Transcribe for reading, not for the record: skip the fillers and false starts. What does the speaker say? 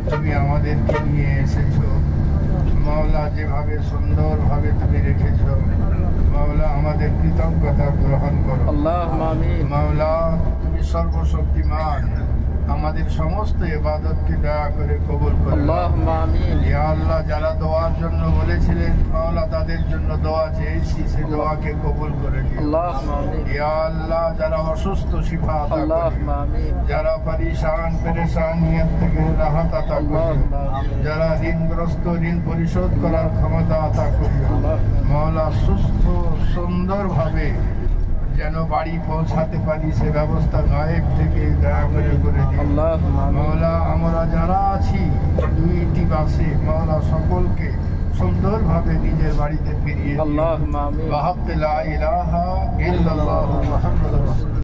তুমি আমাদেরকে নিয়ে এসেছো মাওলা, যেভাবে সুন্দরভাবে তুমি রেখেছো মাওলা, আমাদের কৃতজ্ঞতা গ্রহণ করো। আল্লাহুম্মা আমিন। মাওলা, তুমি সর্বশক্তিমান, আমাদের সমস্ত ইবাদতকে দয়া করে কবুল করো। আল্লাহুম্মা আমিন। ইয়া আল্লাহ, যারা দোয়ার জন্য বলেছিলেন মাওলা, তাদের জন্য দোয়া চেয়েছি, সে দোয়াকে কবুল করে দিও। আল্লাহুম্মা আমিন। ইয়া আল্লাহ, যারা অসুস্থ শিফা আতা করিও। আল্লাহুম্মা আমিন। যারা পরিশান পেরেশানিয়ত থেকে রাহত আতা করিও। আল্লাহুম্মা আমিন। যারা ঋণগ্রস্ত, ঋণ পরিশোধ করার ক্ষমতা আতা করিও। মাওলা, সুস্থ সুন্দরভাবে যেন বাড়ি পৌঁছাতে পারি সে ব্যবস্থা গায়েব থেকে দয়া করে করে দিও। আল্লাহুম্মা আমিন। মাওলা, আমরা যারা আছি দুইটি বাসে মাওলা, সকলকে সুন্দরভাবে নিজের বাড়িতে ফিরিয়ে দিও। আল্লাহুম্মা আমিন। ওয়া হাক্কা লা ইলাহা ইল্লাল্লাহু মুহাম্মাদুর রাসূলুল্লাহ।